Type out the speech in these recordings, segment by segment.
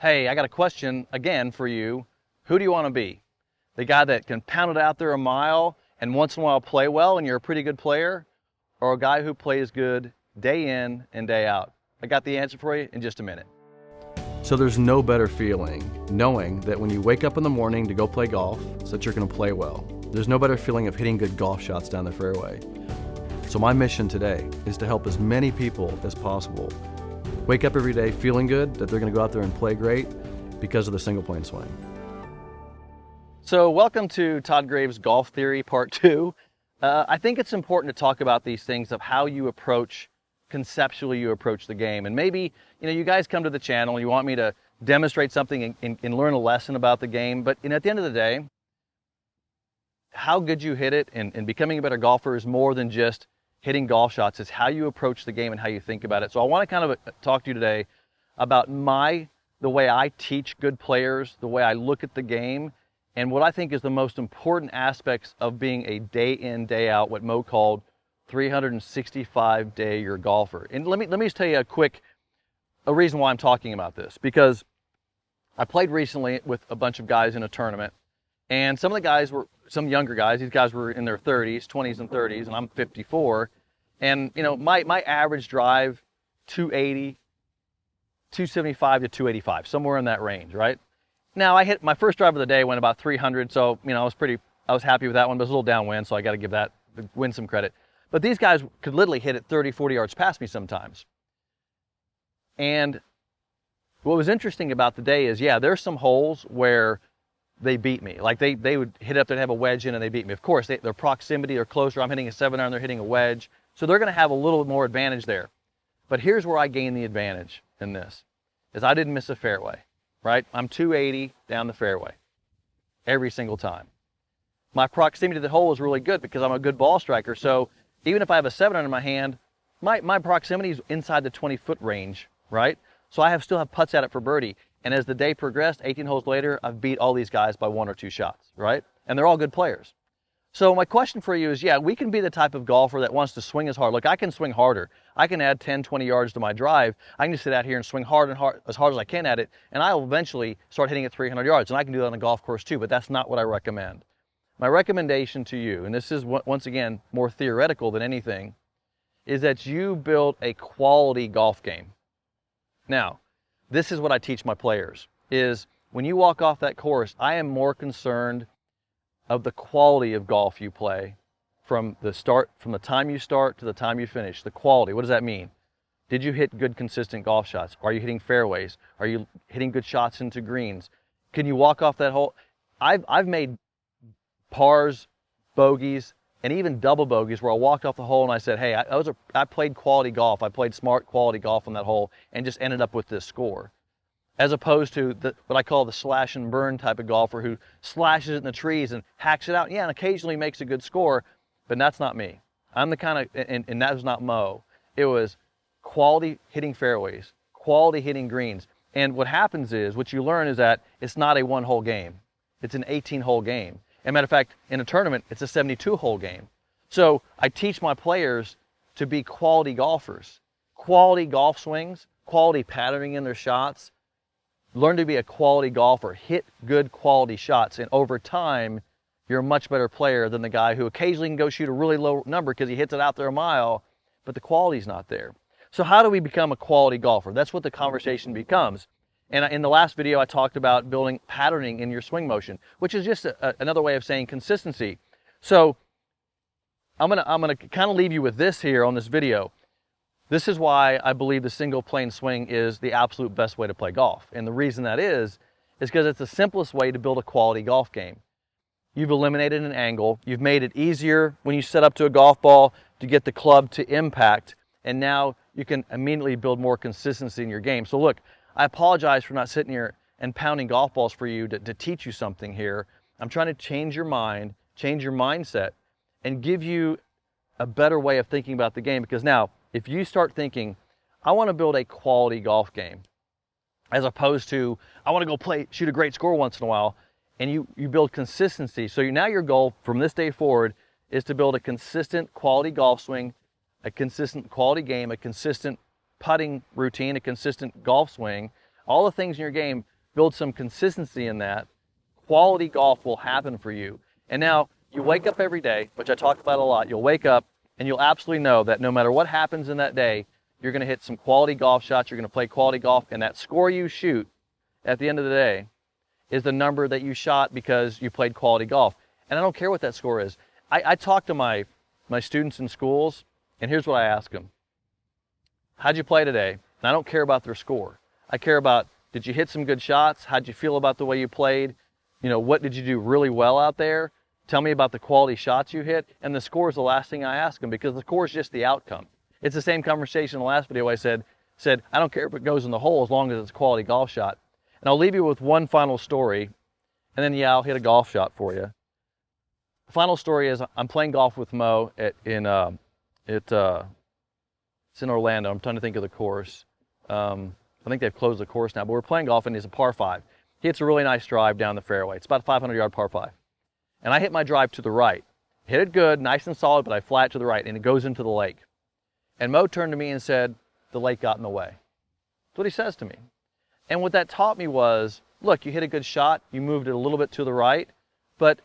Hey, I got a question again for you. Who do you want to be? The guy that can pound it out there a mile and once in a while play well and you're a pretty good player? Or a guy who plays good day in and day out? I got the answer for you in just a minute. So there's no better feeling knowing that when you wake up in the morning to go play golf, so that you're going to play well. There's no better feeling of hitting good golf shots down the fairway. So my mission today is to help as many people as possible wake up every day feeling good that they're going to go out there and play great because of the single plane swing. So welcome to Todd Graves' Golf Theory Part 2. I think it's important to talk about these things of how you approach, conceptually you approach the game. And maybe, you guys come to the channel and you want me to demonstrate something and learn a lesson about the game. But at the end of the day, how good you hit it and becoming a better golfer is more than just hitting golf shots. It's how you approach the game and how you think about it. So I want to kind of talk to you today about the way I teach good players, the way I look at the game, and what I think is the most important aspects of being a day in, day out, what Mo called 365-day-year golfer. And let me just tell you a reason why I'm talking about this, because I played recently with a bunch of guys in a tournament, and some of the guys were some younger guys. These guys were in their 30s, 20s and 30s, and I'm 54. And my average drive, 280, 275 to 285, somewhere in that range, right? Now I hit my first drive of the day, went about 300, so I was happy with that one, but it was a little downwind, so I got to give that the wind some credit. But these guys could literally hit it 30, 40 yards past me sometimes. And what was interesting about the day is, there's some holes where they beat me. Like they would hit up, they'd have a wedge in and they beat me. Of course, their proximity, they're closer. I'm hitting a 7-iron, they're hitting a wedge. So they're going to have a little more advantage there. But here's where I gain the advantage in this, is I didn't miss a fairway, right? I'm 280 down the fairway every single time. My proximity to the hole is really good because I'm a good ball striker. So even if I have a 7-iron in my hand, my proximity is inside the 20-foot range, right? So I still have putts at it for birdie. And as the day progressed, 18 holes later, I've beat all these guys by 1 or 2 shots, right? And they're all good players. So my question for you is, we can be the type of golfer that wants to swing as hard. Look, I can swing harder. I can add 10, 20 yards to my drive. I can just sit out here and swing hard as hard as I can at it, and I'll eventually start hitting it 300 yards. And I can do that on a golf course too, but that's not what I recommend. My recommendation to you, and this is once again more theoretical than anything, is that you build a quality golf game. Now, this is what I teach my players, is when you walk off that course, I am more concerned of the quality of golf you play from the time you start to the time you finish. The quality, what does that mean? Did you hit good, consistent golf shots? Are you hitting fairways? Are you hitting good shots into greens? Can you walk off that hole? I've made pars, bogeys, and even double bogeys where I walked off the hole and I said, hey, I played quality golf. I played smart quality golf on that hole and just ended up with this score. As opposed to what I call the slash and burn type of golfer who slashes it in the trees and hacks it out. And occasionally makes a good score, but that's not me. I'm the kind of, and that was not Mo. It was quality hitting fairways, quality hitting greens. And what happens is, what you learn is that it's not a 1-hole game. It's an 18-hole game. As a matter of fact, in a tournament, it's a 72-hole game. So I teach my players to be quality golfers. Quality golf swings, quality patterning in their shots. Learn to be a quality golfer. Hit good quality shots. And over time, you're a much better player than the guy who occasionally can go shoot a really low number because he hits it out there a mile, but the quality's not there. So how do we become a quality golfer? That's what the conversation becomes. And in the last video, I talked about building patterning in your swing motion, which is just another way of saying consistency. So I'm gonna kind of leave you with this here on this video. This is why I believe the single plane swing is the absolute best way to play golf. And the reason that is because it's the simplest way to build a quality golf game. You've eliminated an angle. You've made it easier when you set up to a golf ball to get the club to impact. And now you can immediately build more consistency in your game. So look, I apologize for not sitting here and pounding golf balls for you to teach you something here. I'm trying to change your mind, change your mindset, and give you a better way of thinking about the game. Because now, if you start thinking, I want to build a quality golf game, as opposed to, I want to go shoot a great score once in a while, and you build consistency. So now your goal from this day forward is to build a consistent quality golf swing, a consistent quality game, a consistent putting routine, a consistent golf swing, all the things in your game, build some consistency in that, quality golf will happen for you. And now you wake up every day, which I talk about a lot. You'll wake up and you'll absolutely know that no matter what happens in that day, you're going to hit some quality golf shots, you're going to play quality golf, and that score you shoot at the end of the day is the number that you shot because you played quality golf. And I don't care what that score is. I talk to my students in schools, and here's what I ask them. How'd you play today? And I don't care about their score. I care about, did you hit some good shots? How'd you feel about the way you played? You know, what did you do really well out there? Tell me about the quality shots you hit. And the score is the last thing I ask them, because the score is just the outcome. It's the same conversation in the last video I said, I don't care if it goes in the hole as long as it's a quality golf shot. And I'll leave you with one final story, and then I'll hit a golf shot for you. The final story is I'm playing golf with Mo it's in Orlando. I'm trying to think of the course. I think they've closed the course now, but we're playing golf, and it's a par 5. He hits a really nice drive down the fairway. It's about a 500-yard par 5. And I hit my drive to the right. Hit it good, nice and solid, but I fly it to the right, and it goes into the lake. And Mo turned to me and said, the lake got in the way. That's what he says to me. And what that taught me was, look, you hit a good shot, you moved it a little bit to the right, but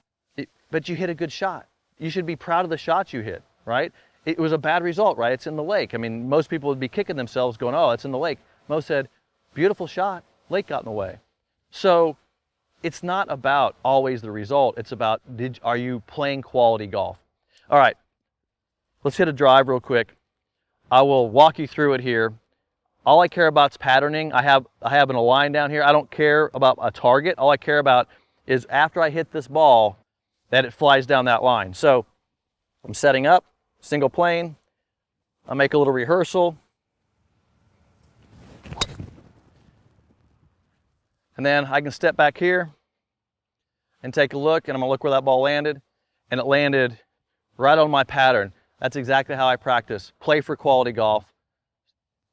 you hit a good shot. You should be proud of the shot you hit, right? It was a bad result, right? It's in the lake. I mean, most people would be kicking themselves going, oh, it's in the lake. Mo said, beautiful shot, lake got in the way. So it's not about always the result. It's about, are you playing quality golf? All right, let's hit a drive real quick. I will walk you through it here. All I care about is patterning. I have a line down here. I don't care about a target. All I care about is after I hit this ball, that it flies down that line. So I'm setting up, single plane. I make a little rehearsal. And then I can step back here and take a look, and I'm gonna look where that ball landed, and it landed right on my pattern. That's exactly how I practice. Play for quality golf,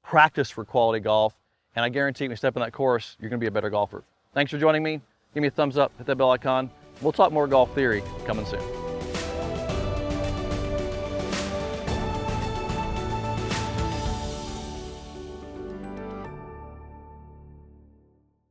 practice for quality golf, and I guarantee when you step in that course, you're gonna be a better golfer. Thanks for joining me. Give me a thumbs up, hit that bell icon. We'll talk more golf theory coming soon.